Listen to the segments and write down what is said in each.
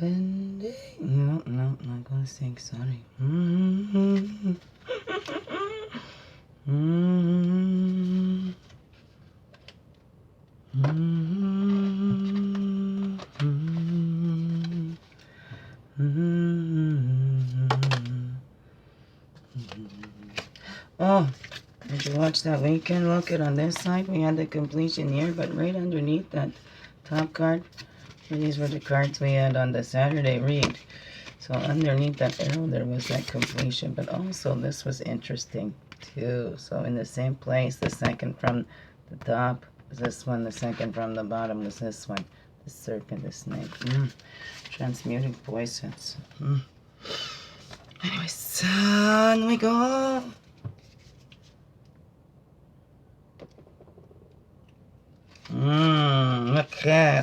When they... No, not gonna sing, sorry. Oh, did you watch that weekend? Look at on this side, we had the completion here, but right underneath that top card, these were the cards we had on the Saturday read. So underneath that arrow, there was that completion, but also this was interesting too. So in the same place, the second from the top was this one, the second from the bottom was this one. The serpent, the snake. Transmuting poisons. Anyway, son, we go. Okay.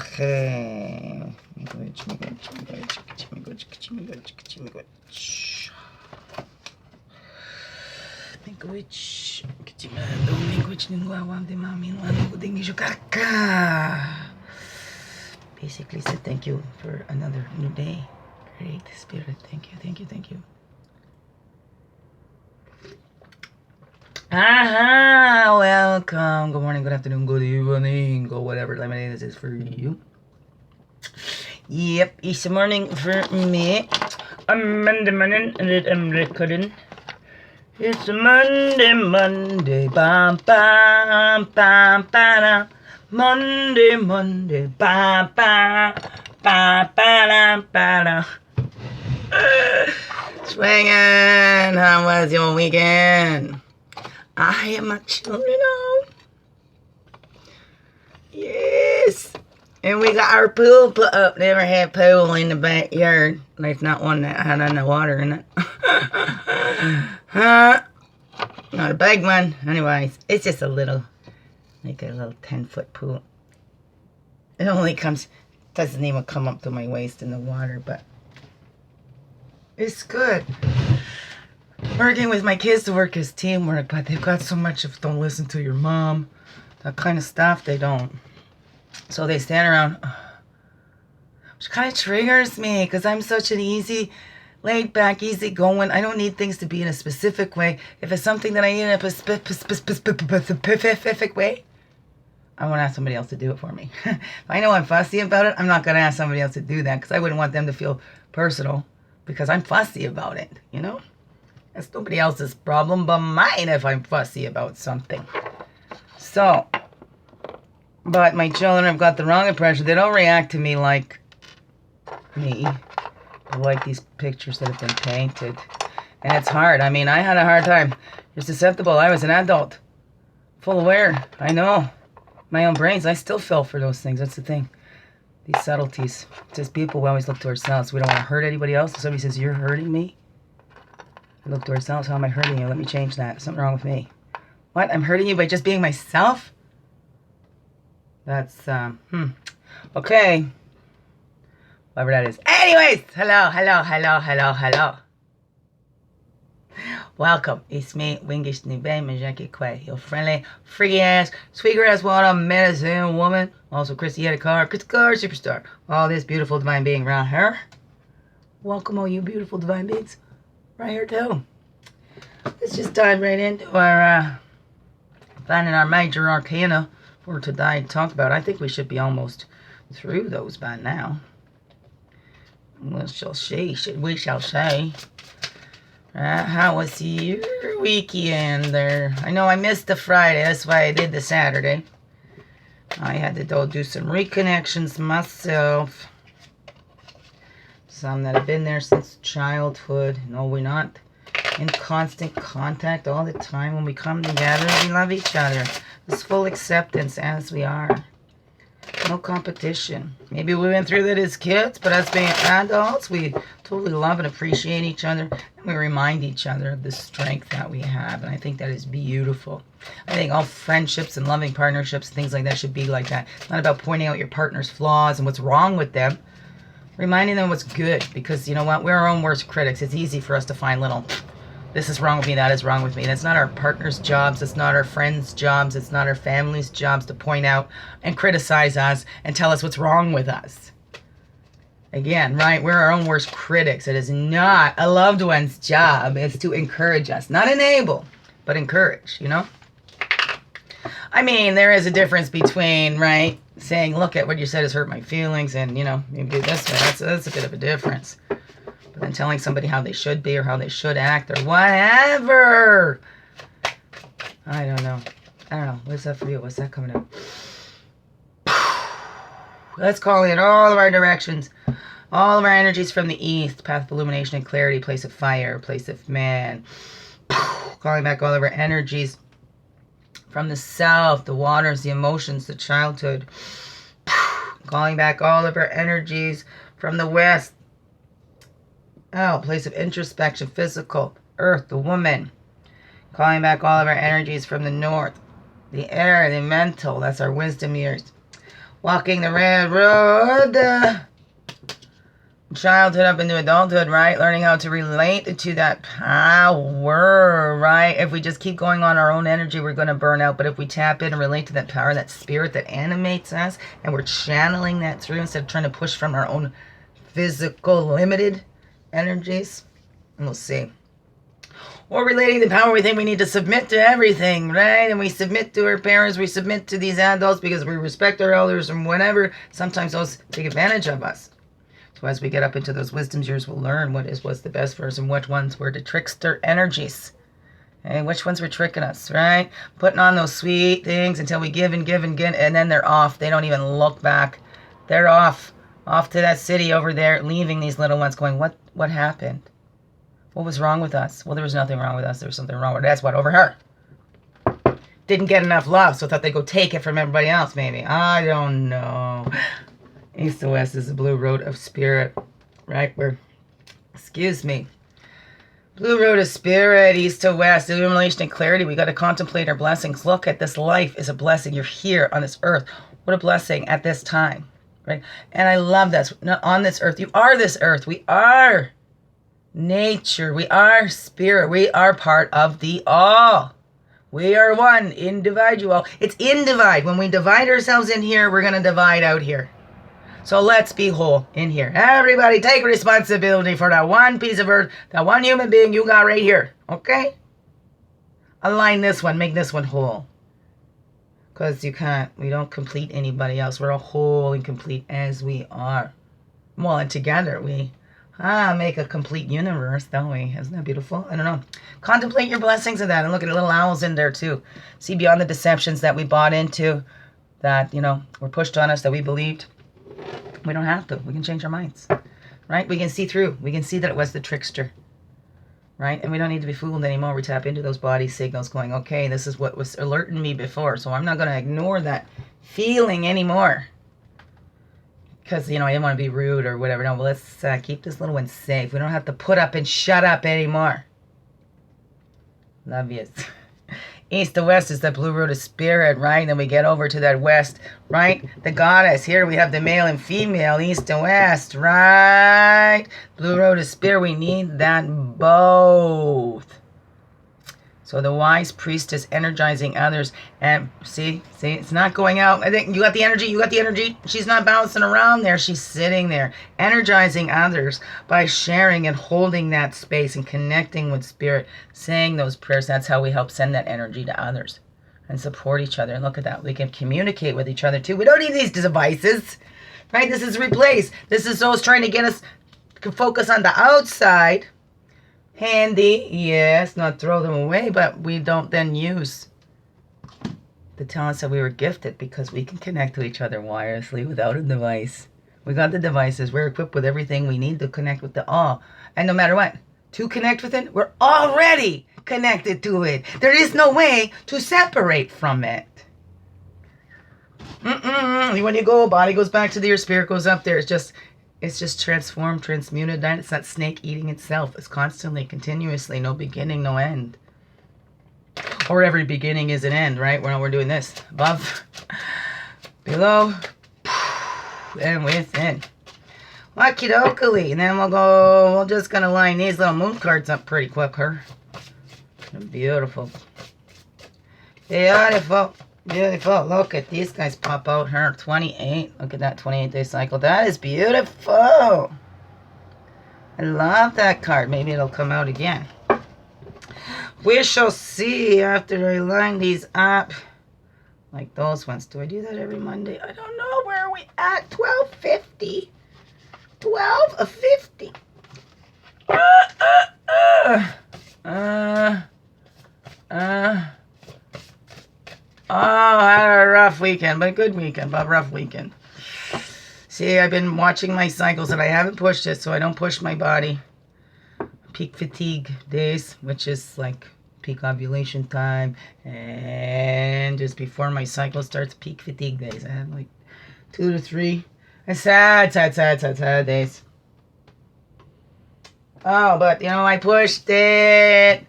Basically said thank you for another new day. Great Spirit, thank you, thank you, thank you. Aha, welcome. Good morning, good afternoon, good evening, or whatever lemonade this is for you. Yep, it's the morning for me. I'm Monday morning and I'm recording. It's Monday, bam, bam, bam, bam, Monday, bam, bam, bam, bam, bam. Swinging, how was your weekend? I am my children home. Yes. And we got our pool put up. Never had pool in the backyard. There's not one that had any water in it. Not a big one. Anyways, it's just a little, like a little 10-foot pool. It only doesn't even come up to my waist in the water, but it's good. Working with my kids to work as teamwork, but they've got so much of don't listen to your mom, that kind of stuff, they don't. So they stand around, which kind of triggers me, because I'm such an easy, laid back, easy going. I don't need things to be in a specific way. If it's something that I need in a specific way, I want to ask somebody else to do it for me. If I know I'm fussy about it, I'm not going to ask somebody else to do that, because I wouldn't want them to feel personal, because I'm fussy about it, you know? It's nobody else's problem but mine if I'm fussy about something. So, but my children have got the wrong impression. They don't react to me like me. Like these pictures that have been painted. And it's hard. I mean, I had a hard time. You're susceptible. I was an adult. Full aware. I know. My own brains. I still fell for those things. That's the thing. These subtleties. It's just people, we always look to ourselves. We don't want to hurt anybody else. If somebody says, you're hurting me. We look to ourselves. How am I hurting you? Let me change that. There's something wrong with me. What? I'm hurting you by just being myself? That's, okay. Whatever that is. Anyways, hello. Welcome. It's me, Wingish Nube Majeki Kwe. Your friendly, freaky ass, sweetgrass water medicine woman. Also, Christiana Carr, superstar. All this beautiful divine being right here. Welcome, all you beautiful divine beings. Right here, too. Let's just dive right into our, finding our major arcana for today to talk about. I think we should be almost through those by now. We shall say. How was your weekend there? I know I missed the Friday. That's why I did the Saturday. I had to go do some reconnections myself. Some that have been there since childhood. No, we're not in constant contact all the time. When we come together, we love each other. It's full acceptance as we are. No competition. Maybe we went through that as kids, but as being adults, we totally love and appreciate each other. And we remind each other of the strength that we have. And I think that is beautiful. I think all friendships and loving partnerships, things like that should be like that. It's not about pointing out your partner's flaws and what's wrong with them. Reminding them what's good. Because you know what? We're our own worst critics. It's easy for us to find little, this is wrong with me, that is wrong with me. That's not our partner's jobs. It's not our friends' jobs. It's not our family's jobs to point out and criticize us and tell us what's wrong with us. Again, right? We're our own worst critics. It is not a loved one's job. It's to encourage us. Not enable, but encourage, you know? I mean, there is a difference between, right, saying, look at what you said has hurt my feelings and, you know, you do this way. That's a bit of a difference. But then telling somebody how they should be or how they should act or whatever. I don't know. What's that for you? What's that coming up? Let's call in all of our directions. All of our energies from the east. Path of illumination and clarity. Place of fire. Place of man. Calling back all of our energies from the south. The waters, the emotions, the childhood. Calling back all of our energies from the west. Oh, place of introspection, physical, earth, the woman. Calling back all of our energies from the north. The air, the mental, that's our wisdom years. Walking the red road. Childhood up into adulthood, right? Learning how to relate to that power, right? If we just keep going on our own energy, we're going to burn out. But if we tap in and relate to that power, that spirit that animates us, and we're channeling that through instead of trying to push from our own physical, limited energies, and we'll see. Or relating to power, we think we need to submit to everything, right? And we submit to our parents, we submit to these adults because we respect our elders and whatever. Sometimes those take advantage of us. So as we get up into those wisdom years, we'll learn what's the best for us and which ones were the trickster energies. And which ones were tricking us, right? Putting on those sweet things until we give and give and give, and then they're off. They don't even look back. They're off to that city over there, leaving these little ones going, what happened? What was wrong with us? Well, there was nothing wrong with us. There was something wrong with us. That's what, over her. Didn't get enough love, so thought they'd go take it from everybody else, maybe. I don't know. East to west is the blue road of spirit, right? Blue road of spirit, east to west, illumination and clarity. We got to contemplate our blessings. Look at this life is a blessing. You're here on this earth. What a blessing at this time. Right? And I love that. Not on this earth. You are this earth. We are nature. We are spirit. We are part of the all. We are one. Individual. It's individe. When we divide ourselves in here, we're going to divide out here. So let's be whole in here. Everybody take responsibility for that one piece of earth, that one human being you got right here. Okay? Align this one. Make this one whole. Because we don't complete anybody else. We're all whole and complete as we are. Well, and together we make a complete universe, don't we? Isn't that beautiful? I don't know. Contemplate your blessings of that and look at little owls in there too. See beyond the deceptions that we bought into, that, were pushed on us, that we believed. We don't have to. We can change our minds, right? We can see through. We can see that it was the trickster. Right? And we don't need to be fooled anymore. We tap into those body signals going, okay, this is what was alerting me before. So I'm not going to ignore that feeling anymore. Because, I didn't want to be rude or whatever. No, but let's keep this little one safe. We don't have to put up and shut up anymore. Love yous. East to west is the blue road of spirit, right? Then we get over to that west, right? The goddess. Here we have the male and female, east to west, right? Blue road of spirit. We need that both. So the wise priest is energizing others. And see, it's not going out. I think you got the energy. She's not bouncing around there. She's sitting there, energizing others by sharing and holding that space and connecting with spirit, saying those prayers. That's how we help send that energy to others and support each other. And look at that. We can communicate with each other too. We don't need these devices, right? This is replaced. This is those trying to get us to focus on the outside. Handy, yes, not throw them away, but we don't then use the talents that we were gifted because we can connect to each other wirelessly without a device. We got the devices. We're equipped with everything we need to connect with the all. And no matter what, to connect with it, we're already connected to it. There is no way to separate from it. When you go, body goes back to your spirit goes up there. It's just transformed, transmuted. It's that snake eating itself. It's constantly, continuously, no beginning, no end. Or every beginning is an end, right? We're doing this. Above, below, and within. Okie dokie. And then we're just going to line these little moon cards up pretty quicker. Beautiful. Beautiful. Beautiful. Look at these guys pop out here. 28. Look at that 28-day cycle. That is beautiful. I love that card. Maybe it'll come out again. We shall see after I line these up. Like those ones. Do I do that every Monday? I don't know. Where are we at? 12:50. 12:50. Oh, I had a rough weekend, but a good weekend, but rough weekend. See, I've been watching my cycles and I haven't pushed it, so I don't push my body. Peak fatigue days, which is like peak ovulation time, and just before my cycle starts, peak fatigue days. I have like 2 to 3 sad days. Oh, but I pushed it.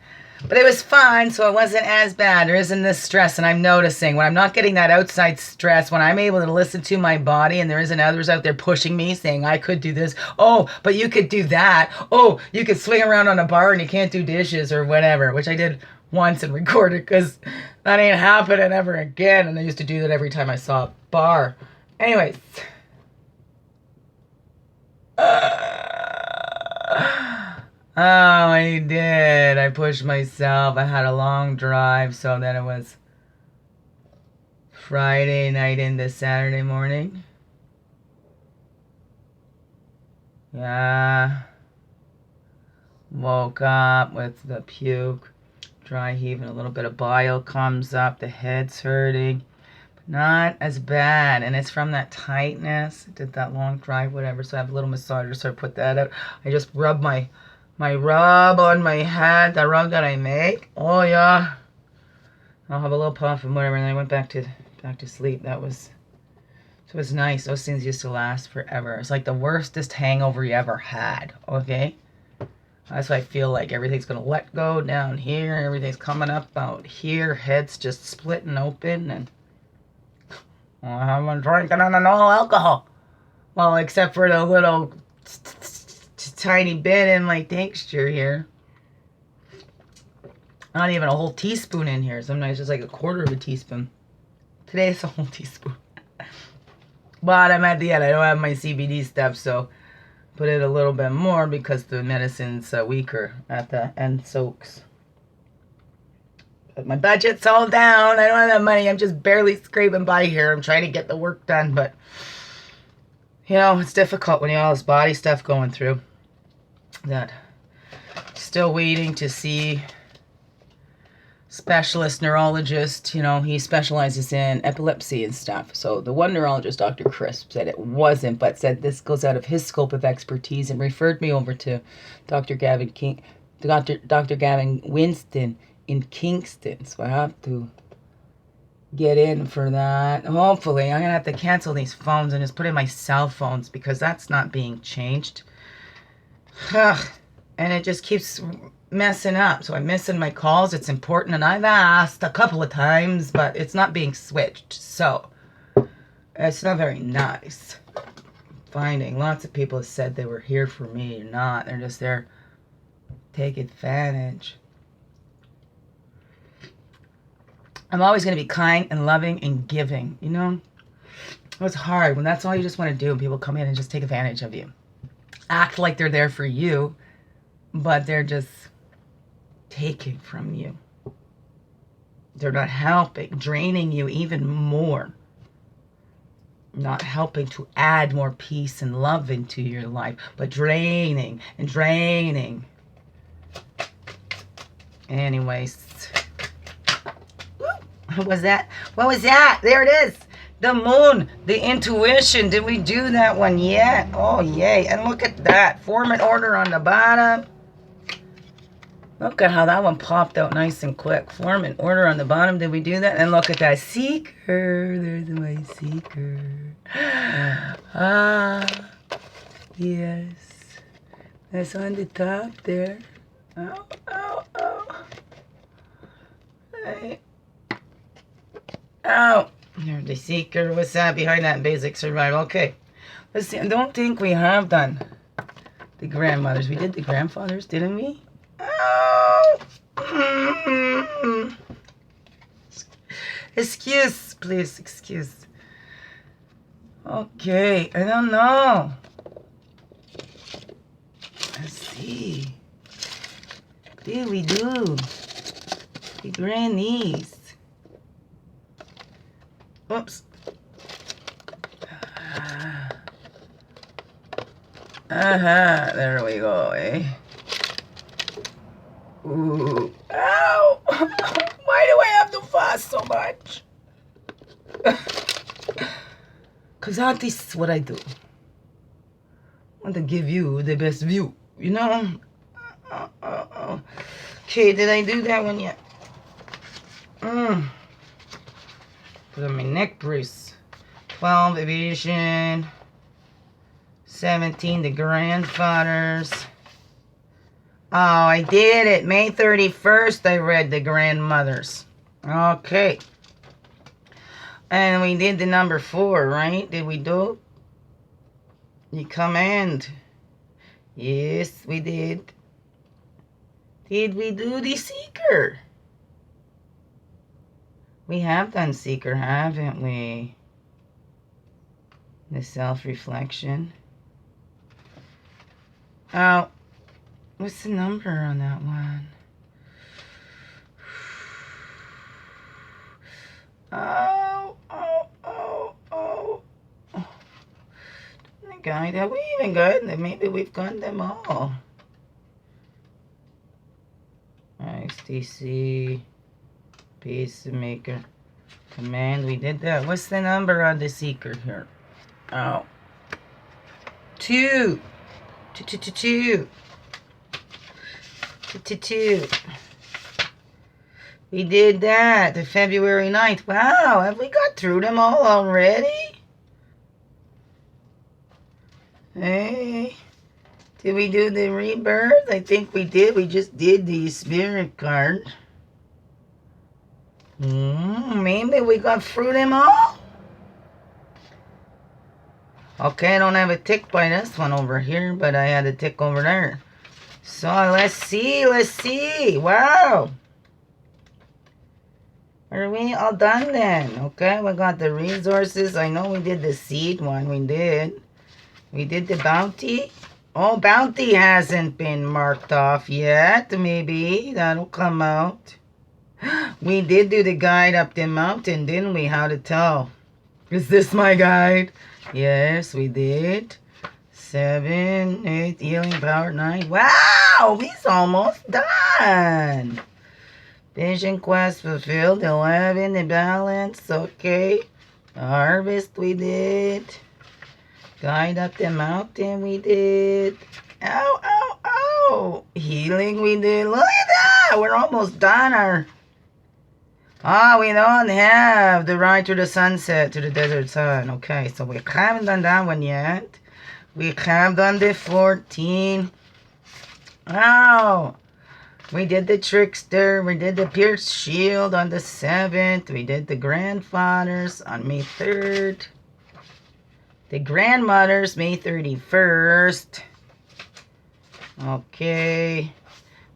But it was fun, so it wasn't as bad. There isn't this stress, and I'm noticing when I'm not getting that outside stress, when I'm able to listen to my body and there isn't others out there pushing me, saying, I could do this. Oh, but you could do that. Oh, you could swing around on a bar and you can't do dishes or whatever, which I did once and recorded because that ain't happening ever again. And I used to do that every time I saw a bar. Anyways. Oh, I did. I pushed myself. I had a long drive, so then it was Friday night into Saturday morning. Yeah. Woke up with the puke, dry heaving, a little bit of bile comes up, the head's hurting. But not as bad, and it's from that tightness. I did that long drive, whatever, so I have a little massager, so I put that out. I just rub my rub on my head, the rub that I make. Oh yeah. I'll have a little puff and whatever, and then I went back to sleep. It was nice. Those things used to last forever. It's like the worstest hangover you ever had, okay? That's why I feel like everything's gonna let go down here, everything's coming up out here, head's just splitting open, and I haven't drinking on no alcohol. Well, except for the little tiny bit in my tincture here. Not even a whole teaspoon in here. Sometimes just like a quarter of a teaspoon. Today it's a whole teaspoon. But I'm at the end. I don't have my CBD stuff, so put it a little bit more because the medicine's weaker at the end soaks. But my budget's all down. I don't have that money. I'm just barely scraping by here. I'm trying to get the work done, but it's difficult when you have all this body stuff going through. That still waiting to see specialist neurologist. He specializes in epilepsy and stuff. So the one neurologist, Dr. Chris, said it wasn't, but said this goes out of his scope of expertise and referred me over to Dr. Gavin Winston in Kingston. So I have to get in for that. Hopefully, I'm gonna have to cancel these phones and just put in my cell phones because that's not being changed. And it just keeps messing up. So I'm missing my calls. It's important, and I've asked a couple of times, but it's not being switched. So it's not very nice. Finding lots of people have said they were here for me. They're not. They're just there to take advantage. I'm always going to be kind and loving and giving, you know? It's hard when that's all you just want to do and people come in and just take advantage of you. Act like they're there for you, but they're just taking from you. They're not helping, draining you even more. Not helping to add more peace and love into your life, but draining and draining. Anyways. What was that? What was that? There it is. The moon, the intuition. Did we do that one yet? Oh, yay. And look at that. Form an order on the bottom. Look at how that one popped out nice and quick. Form an order on the bottom. Did we do that? And look at that. Seeker. There's my seeker. Ah, yes. That's on the top there. Oh, oh, oh. Hey. Oh, here's the seeker. What's that behind that basic survival? Okay. Let's see. I don't think we have done the grandmothers. We did the grandfathers, didn't we? Oh. Excuse, please. Excuse. Okay. I don't know. Let's see. What did we do? The grannies. Whoops. There we go, eh? Ooh. Ow! Why do I have to fuss so much? Because that is what I do. I want to give you the best view, you know? Okay, did I do that one yet? Put on my neck brace. 12, evasion. 17, the grandfathers. Oh, I did it. May 31st, I read the grandmothers. Okay. And we did the number 4, right? Did we do the command? Yes, we did. Did we do the seeker? We have done seeker, haven't we? The self-reflection. Oh, what's the number on that one? Oh. The guide, have we even gotten them? Maybe we've gotten them all. XTC. Peacemaker. Command, we did that. What's the number on the seeker here? Oh. 2. 2. We did that. The February 9th. Wow, have we got through them all already? Hey. Did we do the rebirth? I think we did. We just did the spirit card. Maybe we got through them all? Okay, I don't have a tick by this one over here, but I had a tick over there. So let's see. Wow. Are we all done then? Okay, we got the resources. I know we did the seed one. We did the bounty. Oh, bounty hasn't been marked off yet. Maybe that'll come out. We did do the guide up the mountain, didn't we? How to tell. Is this my guide? Yes, we did. 7, 8, healing power, 9. Wow, he's almost done. Vision quest fulfilled. 11, the balance. Okay. Harvest we did. Guide up the mountain we did. Ow. Healing we did. Look at that. We're almost done. We don't have the ride to the sunset, to the desert sun. Okay, so we haven't done that one yet. We have done the 14. We did the trickster. We did the pierced shield on the 7th. We did the grandfathers on May 3rd. The grandmothers, May 31st. Okay.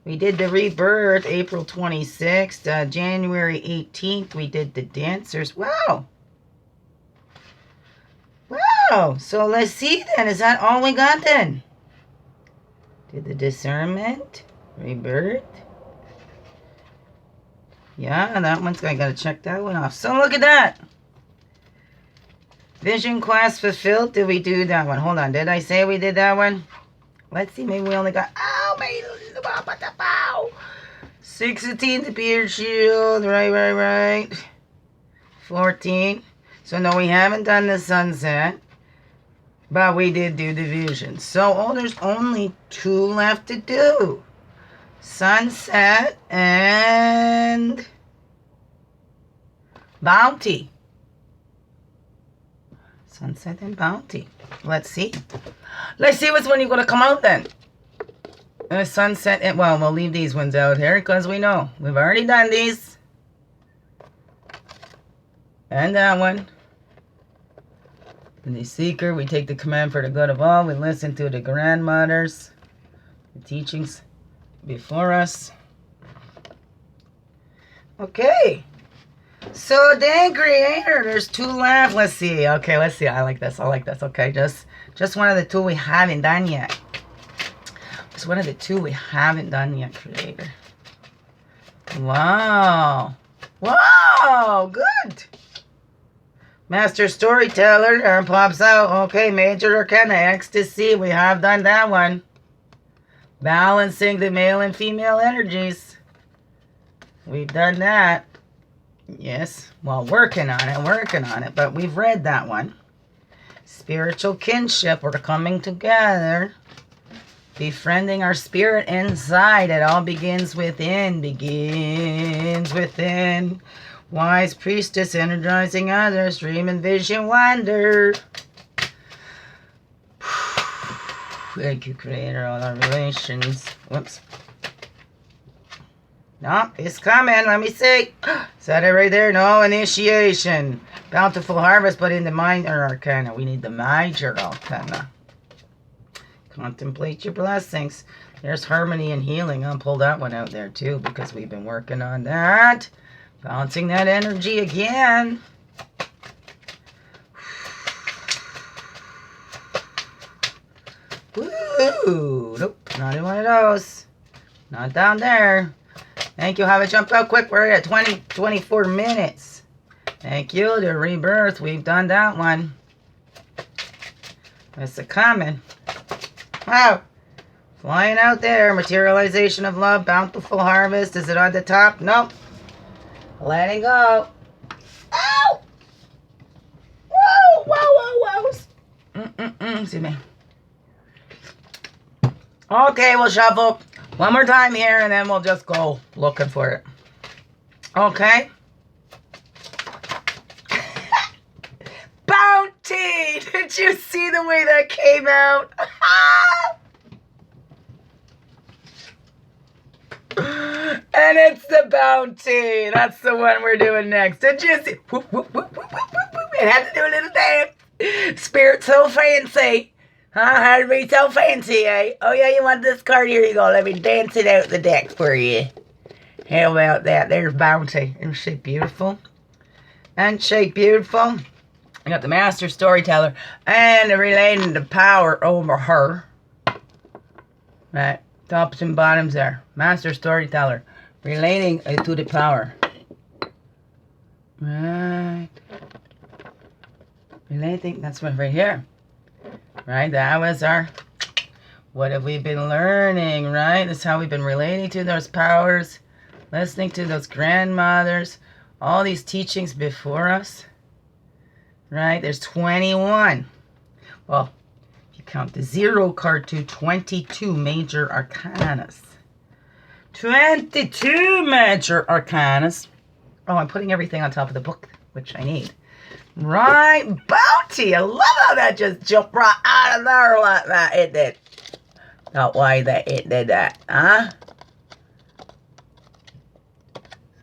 We did the rebirth April 26th. January 18th, we did the dancers. Wow. Wow. So let's see then. Is that all we got then? Did the discernment, rebirth. Yeah, that one's, I gotta check that one off. So look at that. Vision quest fulfilled. Did we do that one? Hold on. Did I say we did that one? Let's see. Maybe we only got... Ow, my... 16 the beard shield. Right. 14. So no, we haven't done the sunset. But we did do the vision. So, there's only 2 left to do. Sunset and... Bounty. Sunset and Bounty. Let's see. Let's see which one you're going to come out then. Sunset and... Well, we'll leave these ones out here because we know. We've already done these. And that one. In the Seeker, we take the command for the good of all. We listen to the grandmothers. The teachings before us. Okay. So, then Creator, there's 2 left. Let's see. Okay, let's see. I like this. Okay, just one of the 2 we haven't done yet. Just one of the 2 we haven't done yet, Creator. Wow. Wow, good. Master Storyteller pops out. Okay, Major Arcana, Ecstasy. We have done that one. Balancing the male and female energies. We've done that. Yes, well, working on it, but we've read that one. Spiritual kinship, we're coming together. Befriending our spirit inside, it all begins within, Wise priestess, energizing others, dream and vision wonder. Thank you, Creator, all our relations. Whoops. No, it's coming. Let me see. Is that it right there? No, initiation. Bountiful harvest, but in the minor arcana. We need the major arcana. Contemplate your blessings. There's harmony and healing. I'll pull that one out there too because we've been working on that. Balancing that energy again. Woo! Nope, not in one of those. Not down there. Thank you. Have it jump out quick. We're at 24 minutes. Thank you. The rebirth. We've done that one. That's a common. Wow. Flying out there. Materialization of love. Bountiful harvest. Is it on the top? Nope. Letting go. Ow! Whoa, whoa, whoa, whoa. Excuse me. Okay, we'll shuffle one more time here, and then we'll just go looking for it. Okay. Bounty! Did you see the way that came out? And it's the Bounty. That's the one we're doing next. Did you see? Whoop, whoop, whoop, whoop, whoop, whoop, whoop. It had to do a little dance. Spirit so fancy. Huh? How to be so fancy, eh? Oh, yeah, you want this card? Here you go. Let me dance it out the deck for you. How about that? There's Bounty. Isn't she beautiful? And she beautiful. I got the Master Storyteller and relating the power over her. Right. Tops and bottoms there. Master Storyteller. Relating to the power. Right. Relating. That's one right here. Right, that was our, what have we been learning, right? That's how we've been relating to those powers, listening to those grandmothers, all these teachings before us, right? There's 21. Well, if you count the 0 card to 22 major arcanas. 22 major arcanas. Oh, I'm putting everything on top of the book, which I need. Right, Bounty. I love how that just jumped right out of there like that. It did. Not why that it did that, huh?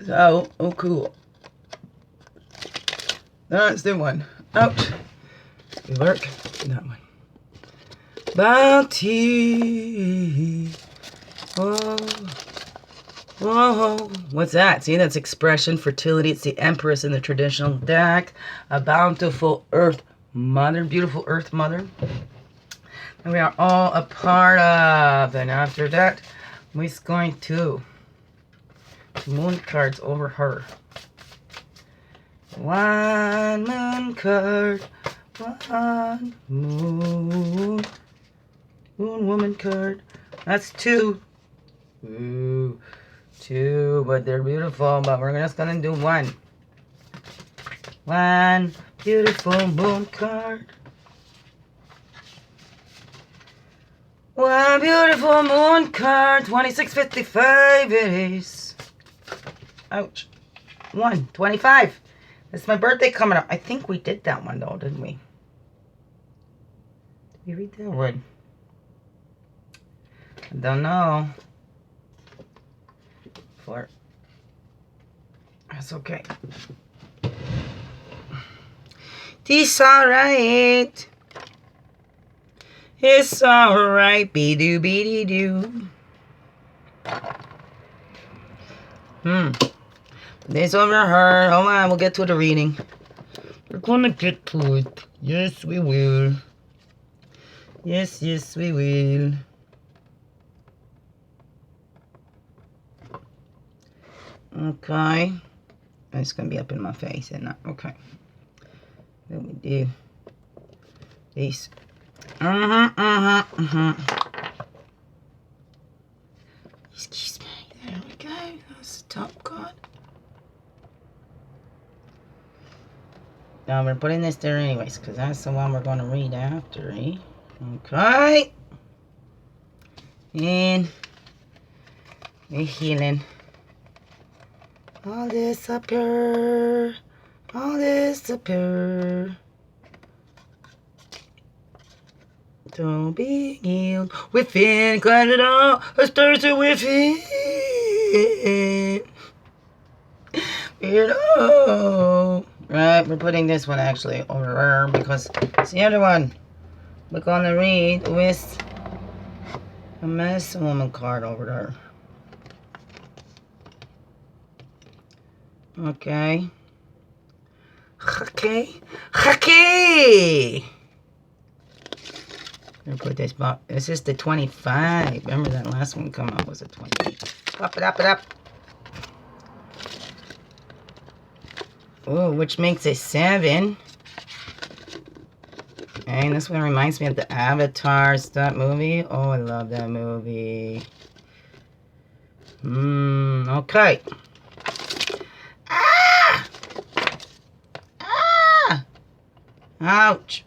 So, oh cool. That's the one. Ouch. Good work. That one. Bounty. Oh. Whoa, what's that? See, that's expression, fertility. It's the Empress in the traditional deck. A bountiful Earth Mother, beautiful Earth Mother. And we are all a part of. And after that, we're going to moon cards over her. One moon card, one moon woman card. That's two. Ooh, two, but they're beautiful. But we're just gonna do one. One beautiful moon card. One beautiful moon card. 26.55 it is. Ouch. 1:25. It's my birthday coming up. I think we did that one though, didn't we? Did we read that one? I don't know. That's okay. It's alright. It's alright. Be-doo, be-dee-doo. This over her. Hold on, we'll get to the reading. We're gonna get to it. Yes, we will. Yes, yes, we will. Okay. It's gonna be up in my face, isn't it? Okay. Then we do these. Excuse me. There we go. That's the top card. Now we're putting this there anyways, because that's the one we're going to read after, eh? Okay. And we're healing. All this up here. All this up here. Don't be healed within, cause it all starts within. Weirdo. Right, we're putting this one actually over her because it's the other one we're gonna read with a medicine woman card over there. Okay. Okay. Okay. I'm gonna put this box. This is the 25. Remember that last one come out was a 28. Up it up it up. Oh, which makes it 7. And this one reminds me of the Avatars, that movie. Oh, I love that movie. Okay. Ah! Ah! Ouch.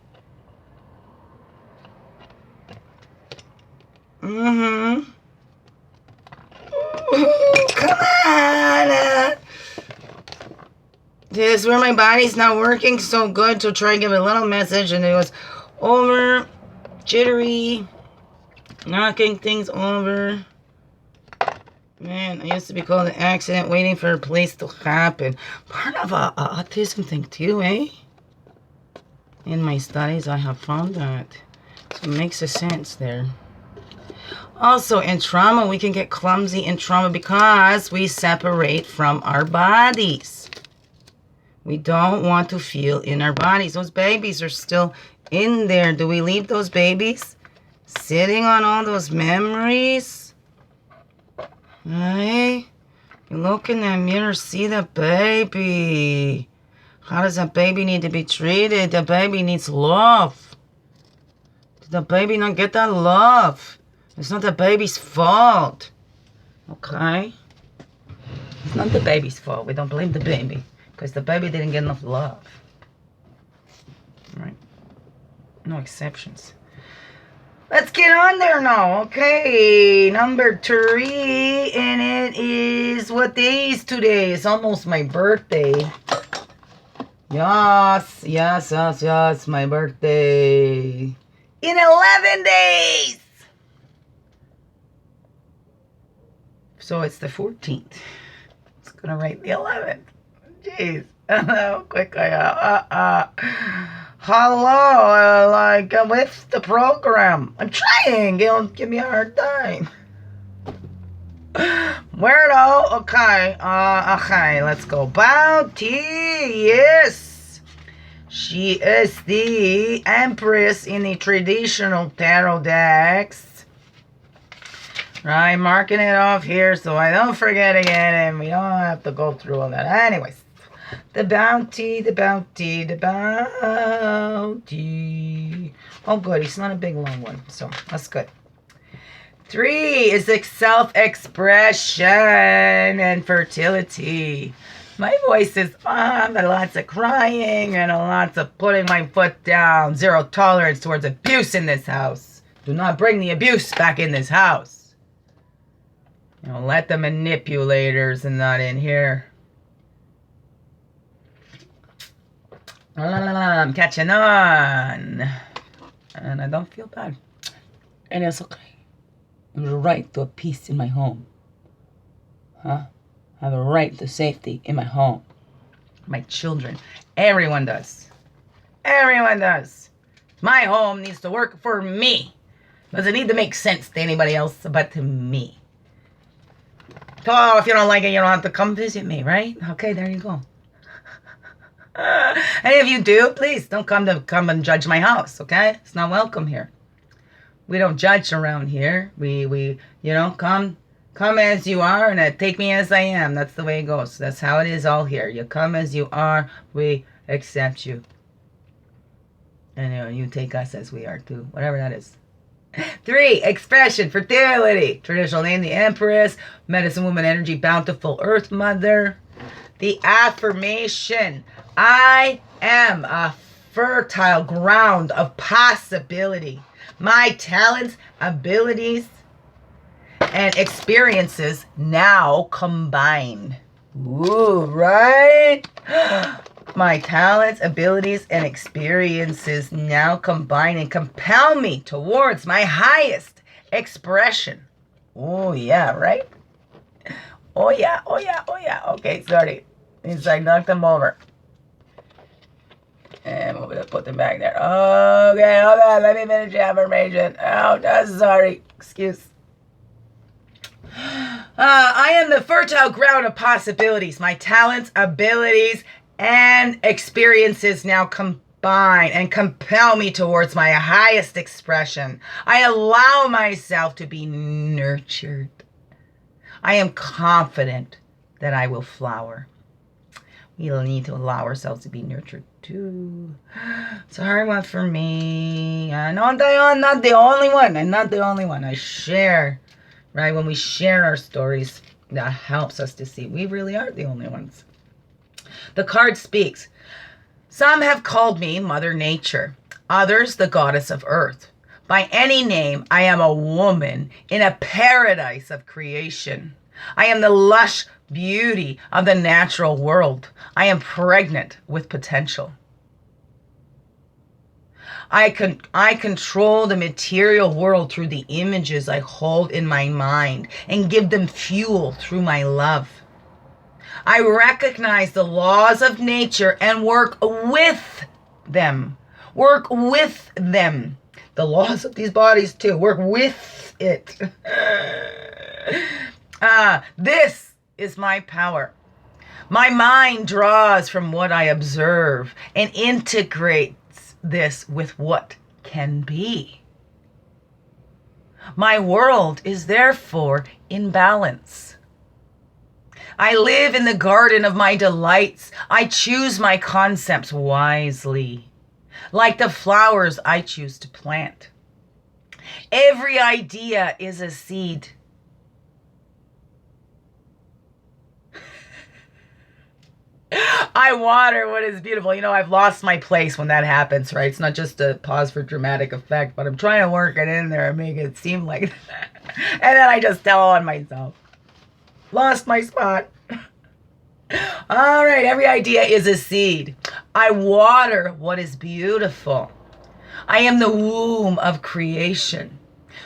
Ooh, come on. This is where my body's not working so good to try and give a little message, and it was over, jittery, knocking things over. Man, I used to be called an accident waiting for a place to happen. Part of a autism thing too, eh? In my studies, I have found that. So it makes a sense there. Also, in trauma, we can get clumsy in trauma because we separate from our bodies. We don't want to feel in our bodies. Those babies are still in there. Do we leave those babies sitting on all those memories? Right? You look in that mirror, see the baby. How does that baby need to be treated? The baby needs love. Did the baby not get that love? It's not the baby's fault. Okay? It's not the baby's fault. We don't blame the baby. Because the baby didn't get enough love. Right? No exceptions. Let's get on there now. Okay. Number 3. And it is, what day is today? It's almost my birthday. Yes. Yes, yes, yes. My birthday. In 11 days. So it's the 14th. It's going to write the 11th. Jeez, how quick I am. Hello, with the program. I'm trying. Don't give me a hard time. Weirdo. Okay. Okay, let's go. Bounty. Yes. She is the Empress in the traditional tarot decks. Right, marking it off here so I don't forget again and we don't have to go through all that. Anyways, the bounty, the bounty, the bounty. Oh, good. It's not a big long one, so that's good. 3 is the self-expression and fertility. My voice is on, but lots of crying and lots of putting my foot down. 0 tolerance towards abuse in this house. Do not bring the abuse back in this house. You know, let the manipulators and not in here. I'm catching on. And I don't feel bad. And it's okay. I have a right to a peace in my home. Huh? I have a right to safety in my home. My children. Everyone does. Everyone does. My home needs to work for me. Doesn't need to make sense to anybody else but to me. So if you don't like it, you don't have to come visit me, right? Okay, there you go. And if you do, please don't come and judge my house, okay? It's not welcome here. We don't judge around here. We you know, come as you are and take me as I am. That's the way it goes. That's how it is all here. You come as you are, we accept you. And you know, you take us as we are too. Whatever that is. 3, expression, fertility. Traditional name, the Empress. Medicine woman energy, bountiful earth mother. The affirmation. I am a fertile ground of possibility. My talents, abilities, and experiences now combine. Ooh, right? My talents, abilities, and experiences now combine and compel me towards my highest expression. Oh, yeah, right? Oh, yeah, oh, yeah, oh, yeah. Okay, sorry. It's like knocked them over. And we're going to put them back there. Okay, hold on. Let me finish the affirmation. Oh, sorry. Excuse. I am the fertile ground of possibilities. My talents, abilities, and experiences now combine and compel me towards my highest expression. I allow myself to be nurtured. I am confident that I will flower. We'll need to allow ourselves to be nurtured too. It's a hard one for me. I know I'm not the only one. I'm not the only one. I share, right? When we share our stories, that helps us to see we really are the only ones. The card speaks. Some have called me Mother Nature, others the Goddess of Earth. By any name, I am a woman in a paradise of creation. I am the lush beauty of the natural world. I am pregnant with potential. I control the material world through the images I hold in my mind and give them fuel through my love. I recognize the laws of nature and work with them. Work with them. The laws of these bodies too. Work with it. This is my power. My mind draws from what I observe and integrates this with what can be. My world is therefore in balance. I live in the garden of my delights. I choose my concepts wisely. Like the flowers I choose to plant. Every idea is a seed. I water what is beautiful. You know, I've lost my place when that happens, right? It's not just a pause for dramatic effect, but I'm trying to work it in there and make it seem like that. And then I just tell on myself. Lost my spot. All right, every idea is a seed. I water what is beautiful. I am the womb of creation,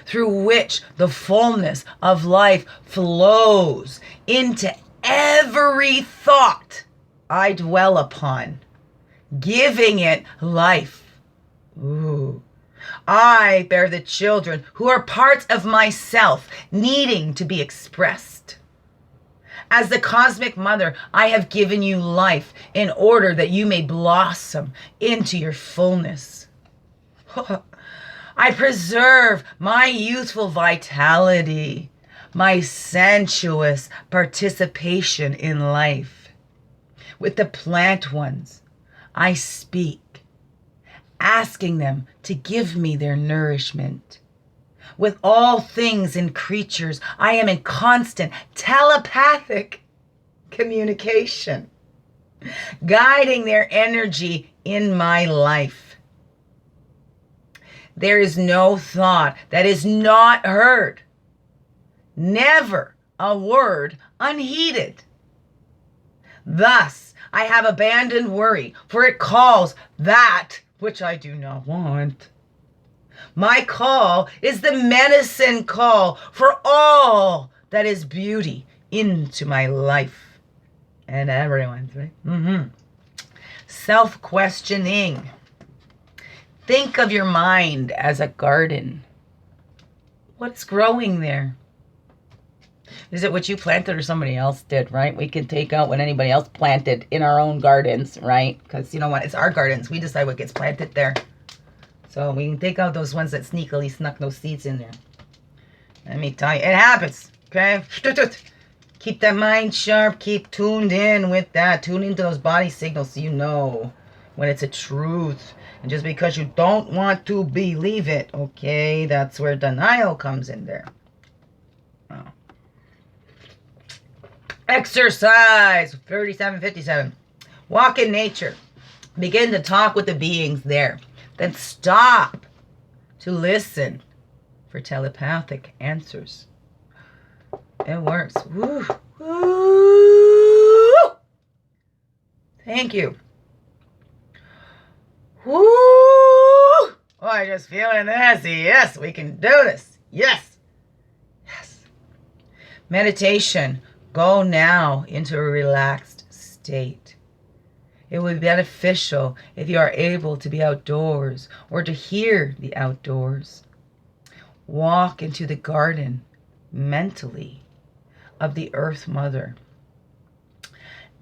through which the fullness of life flows into every thought I dwell upon, giving it life. Ooh. I bear the children who are parts of myself needing to be expressed. As the cosmic mother, I have given you life in order that you may blossom into your fullness. I preserve my youthful vitality, my sensuous participation in life. With the plant ones, I speak, asking them to give me their nourishment. With all things and creatures, I am in constant telepathic communication, guiding their energy in my life. There is no thought that is not heard, never a word unheeded. Thus, I have abandoned worry, for it calls that which I do not want. My call is the medicine call for all that is beauty into my life. And everyone's, right? Self-questioning. Think of your mind as a garden. What's growing there? Is it what you planted or somebody else did, right? We can take out what anybody else planted in our own gardens, right? Because you know what? It's our gardens. We decide what gets planted there. So we can take out those ones that sneakily snuck those seeds in there. Let me tell you, it happens, okay? Keep that mind sharp. Keep tuned in with that. Tune into those body signals so you know when it's a truth. And just because you don't want to believe it, okay, that's where denial comes in there. Oh. Exercise, 3757. Walk in nature. Begin to talk with the beings there. Then stop to listen for telepathic answers. It works. Woo. Woo. Thank you. Woo. Oh, I just feeling this. Yes, we can do this. Yes. Yes. Meditation. Go now into a relaxed state. It would be beneficial if you are able to be outdoors or to hear the outdoors. Walk into the garden mentally of the Earth Mother.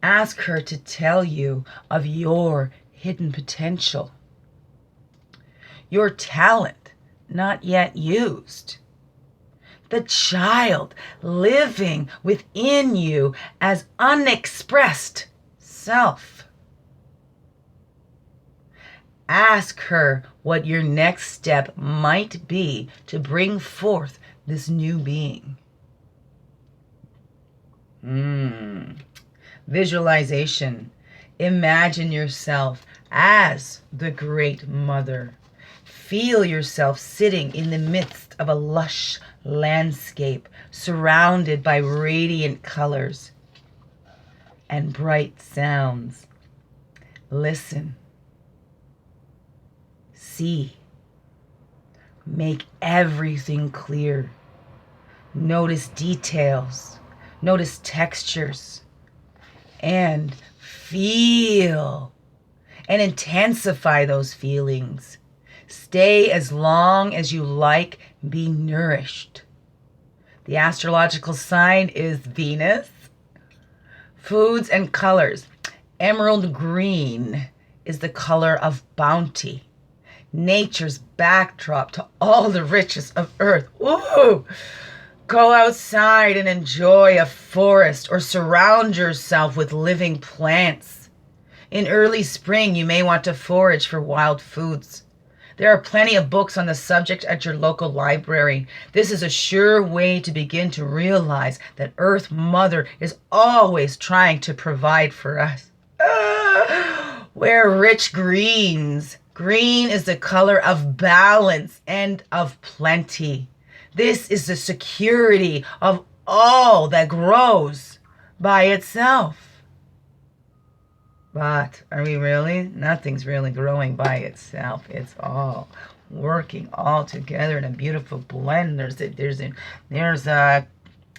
Ask her to tell you of your hidden potential, your talent not yet used, the child living within you as unexpressed self. Ask her what your next step might be to bring forth this new being. Visualization. Imagine yourself as the Great Mother. Feel yourself sitting in the midst of a lush landscape surrounded by radiant colors and bright sounds. Listen. See. Make everything clear. Notice details. Notice textures. And feel. And intensify those feelings. Stay as long as you like. Be nourished. The astrological sign is Venus. Foods and colors. Emerald green is the color of bounty. Nature's backdrop to all the riches of earth. Woo! Go outside and enjoy a forest or surround yourself with living plants. In early spring, you may want to forage for wild foods. There are plenty of books on the subject at your local library. This is a sure way to begin to realize that Earth Mother is always trying to provide for us. Wear rich greens. Green is the color of balance and of plenty. This is the security of all that grows by itself. But are we really? Nothing's really growing by itself. It's all working all together in a beautiful blend. There's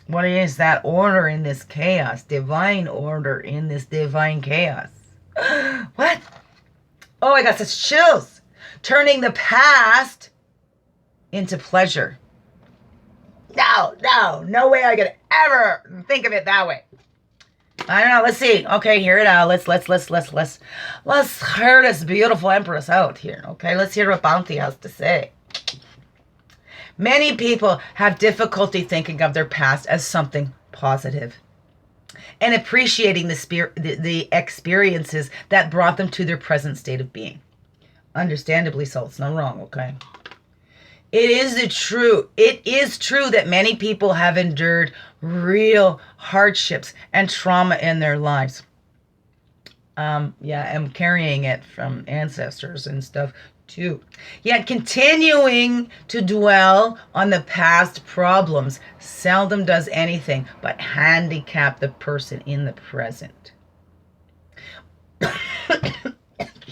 what is that order in this chaos? Divine order in this divine chaos. What? Oh, I got such chills. Turning the past into pleasure. No way I could ever think of it that way. I don't know. Let's see. Okay, hear it out. Let's hear this beautiful Empress out here. Okay, let's hear what Bounty has to say. Many people have difficulty thinking of their past as something positive and appreciating the experiences that brought them to their present state of being. Understandably so. It's not wrong, okay? It is true that many people have endured real hardships and trauma in their lives. I'm carrying it from ancestors and stuff too. Yet continuing to dwell on the past problems seldom does anything but handicap the person in the present.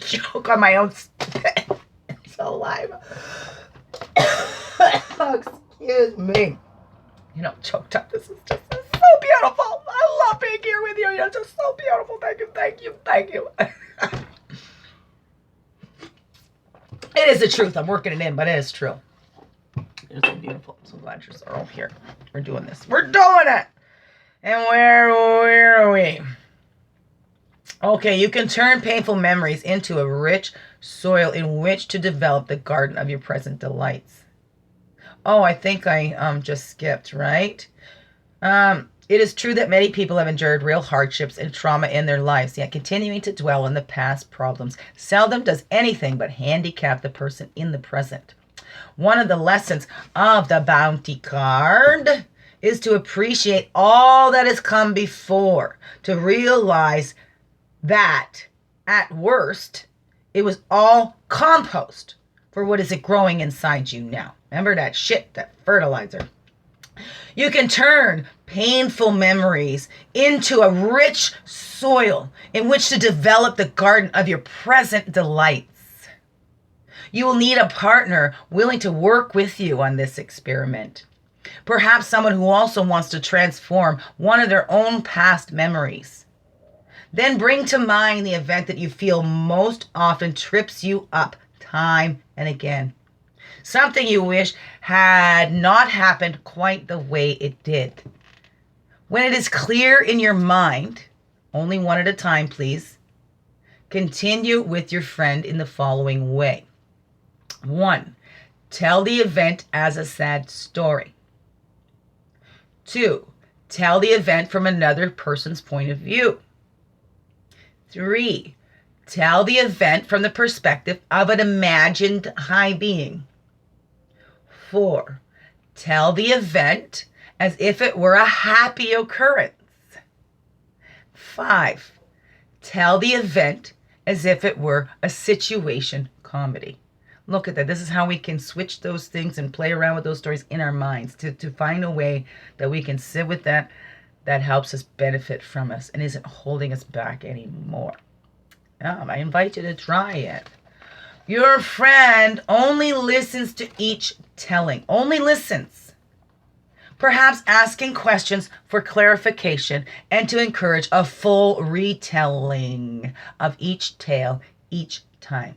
Choke on my own spit. It's so alive. Excuse me. Choked up. This is just so beautiful. I love being here with you. You're just so beautiful. Thank you. It is the truth. I'm working it in, but it is true. You're so beautiful. I'm so glad you're all here. We're doing this. We're doing it. And where are we? Okay, you can turn painful memories into a rich soil in which to develop the garden of your present delights. Oh, I think I just skipped, right? It is true that many people have endured real hardships and trauma in their lives, yet continuing to dwell on the past problems seldom does anything but handicap the person in the present. One of the lessons of the Bounty card is to appreciate all that has come before, to realize that, at worst, it was all compost for what is it growing inside you now. Remember that shit, that fertilizer. You can turn painful memories into a rich soil in which to develop the garden of your present delights. You will need a partner willing to work with you on this experiment. Perhaps someone who also wants to transform one of their own past memories. Then bring to mind the event that you feel most often trips you up time and again. Something you wish had not happened quite the way it did. When it is clear in your mind, only one at a time, please, continue with your friend in the following way. 1. Tell the event as a sad story. 2. Tell the event from another person's point of view. 3. Tell the event from the perspective of an imagined high being. 4. Tell the event as if it were a happy occurrence. 5. Tell the event as if it were a situation comedy. Look at that. This is how we can switch those things and play around with those stories in our minds to find a way that we can sit with that helps us benefit from us and isn't holding us back anymore. I invite you to try it. Your friend only listens to each telling. Only listens. Perhaps asking questions for clarification and to encourage a full retelling of each tale each time.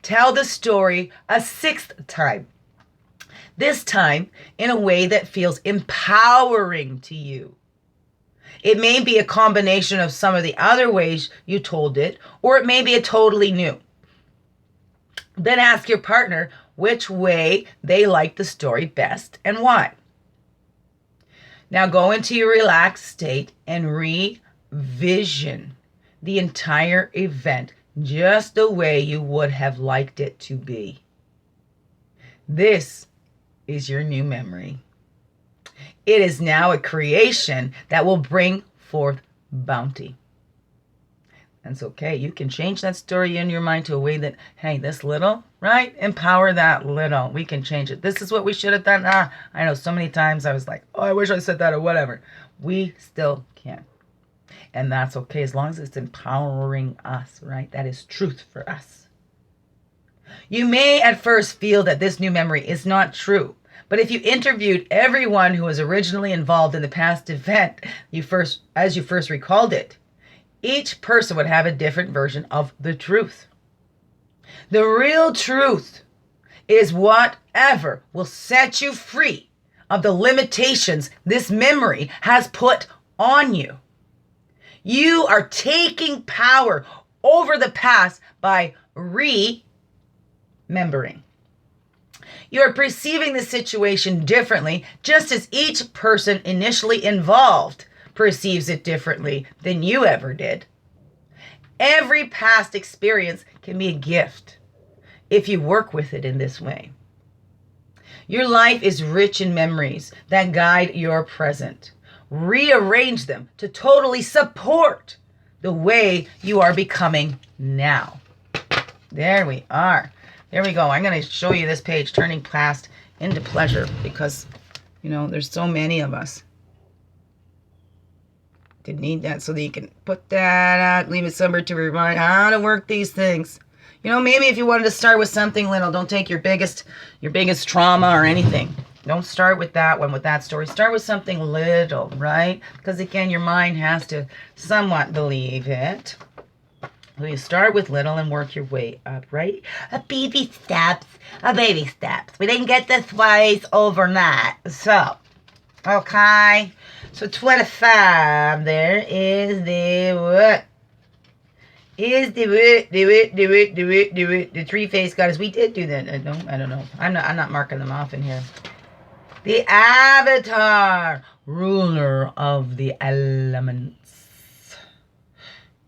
Tell the story a 6th time. This time in a way that feels empowering to you. It may be a combination of some of the other ways you told it, or it may be a totally new. Then ask your partner which way they like the story best and why. Now go into your relaxed state and revision the entire event just the way you would have liked it to be. This is your new memory. It is now a creation that will bring forth bounty. That's okay. You can change that story in your mind to a way that, hey, this little, right? Empower that little. We can change it. This is what we should have done. I know so many times I was like, oh, I wish I said that or whatever. We still can. And that's okay as long as it's empowering us, right? That is truth for us. You may at first feel that this new memory is not true. But if you interviewed everyone who was originally involved in the past event as you first recalled it, each person would have a different version of the truth. The real truth is whatever will set you free of the limitations this memory has put on you. You are taking power over the past by remembering. You are perceiving the situation differently, just as each person initially involved perceives it differently than you ever did. Every past experience can be a gift if you work with it in this way. Your life is rich in memories that guide your present. Rearrange them to totally support the way you are becoming now. There we are. There we go. I'm going to show you this page, Turning Past into Pleasure, because, there's so many of us that need that, so that you can put that out, leave it somewhere to remind how to work these things. Maybe if you wanted to start with something little, don't take your biggest trauma or anything. Don't start with that one, with that story. Start with something little, right? Because again, your mind has to somewhat believe it. So you start with little and work your way up, right? A baby steps. We didn't get this ways overnight. So, okay. So 25, there is the what? Is the three-faced goddess. We did do that. I don't know. I'm not marking them off in here. The avatar, ruler of the elements.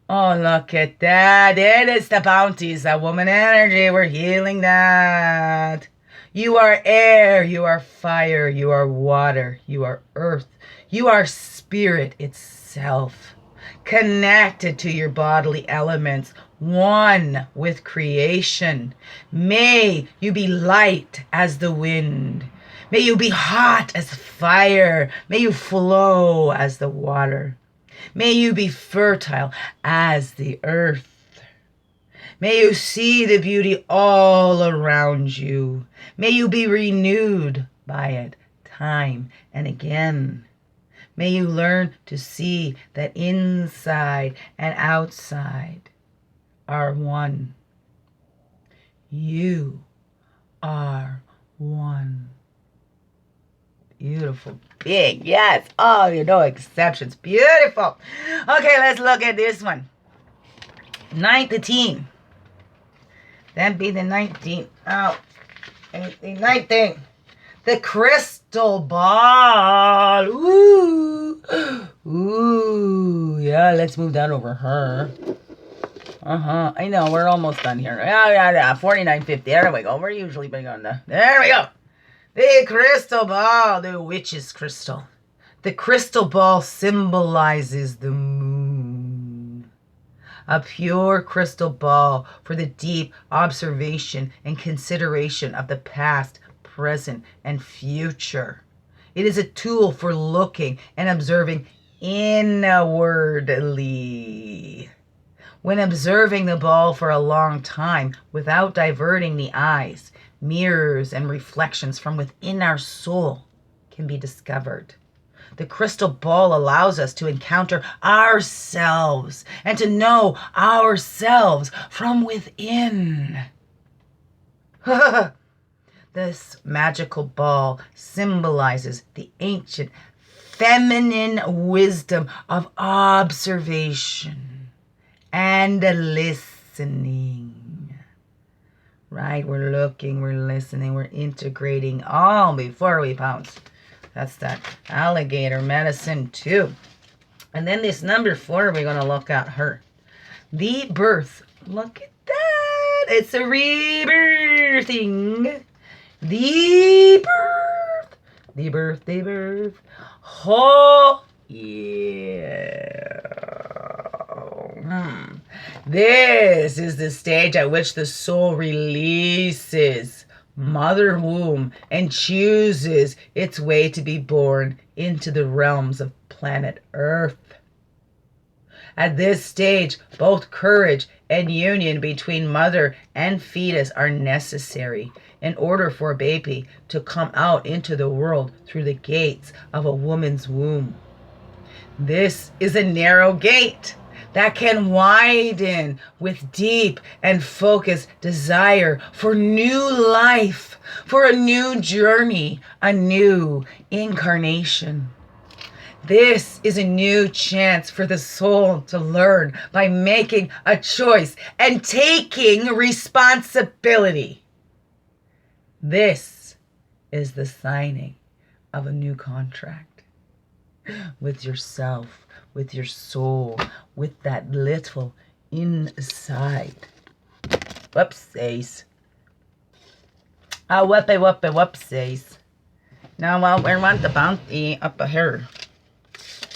Oh, look at that. It is the bounties, that woman energy. We're healing that. You are air, you are fire, you are water, you are earth, you are spirit itself, connected to your bodily elements, one with creation. May you be light as the wind. May you be hot as fire. May you flow as the water. May you be fertile as the earth. May you see the beauty all around you. May you be renewed by it time and again. May you learn to see that inside and outside are one. You are one. Beautiful. Big. Yes. Oh, exceptions. Beautiful. Okay, let's look at this one. 19. That'd be the 19th. Oh, 19. The crystal ball. Ooh. Ooh. Yeah, let's move that over her. I know, we're almost done here. Yeah. 49.50. There we go. We're usually big on the... There we go. The crystal ball. The witch's crystal. The crystal ball symbolizes the moon. A pure crystal ball for the deep observation and consideration of the past, present, and future. It is a tool for looking and observing inwardly. When observing the ball for a long time without diverting the eyes, mirrors and reflections from within our soul can be discovered. The crystal ball allows us to encounter ourselves and to know ourselves from within. This magical ball symbolizes the ancient feminine wisdom of observation and listening. Right? We're looking, we're listening, we're integrating all before we pounce. That's that alligator medicine too. And then this number 4, we're going to look at her. The birth. Look at that. It's a rebirthing. The birth. The birth, the birth. Oh, yeah. This is the stage at which the soul releases mother womb and chooses its way to be born into the realms of planet Earth. At this stage, both courage and union between mother and fetus are necessary in order for a baby to come out into the world through the gates of a woman's womb. This is a narrow gate that can widen with deep and focused desire for new life, for a new journey, a new incarnation. This is a new chance for the soul to learn by making a choice and taking responsibility. This is the signing of a new contract with yourself, with your soul, with that little inside. Whoopsies. Oh, whoopsies. Now, we want the bounty up here.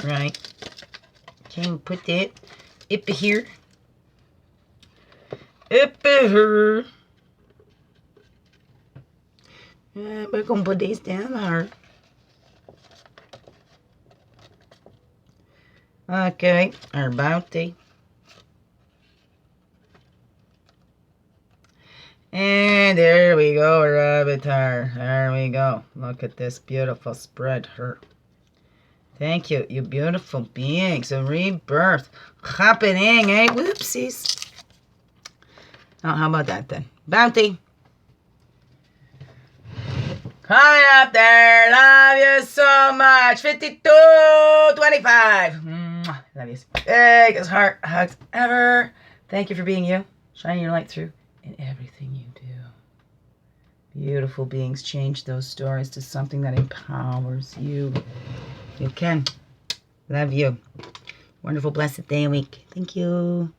Right. Can we put that up here? Up here. We're going to put these down here. Okay, our bounty. And there we go, our avatar. There we go. Look at this beautiful spread here. Thank you, you beautiful beings. A rebirth happening, eh? Whoopsies. Oh, how about that then? Bounty. Coming up there. Love you so much. 5225. Love you. Biggest heart hugs ever. Thank you for being you. Shining your light through in everything you do. Beautiful beings. Change those stories to something that empowers you. You can. Love you. Wonderful, blessed day and week. Thank you.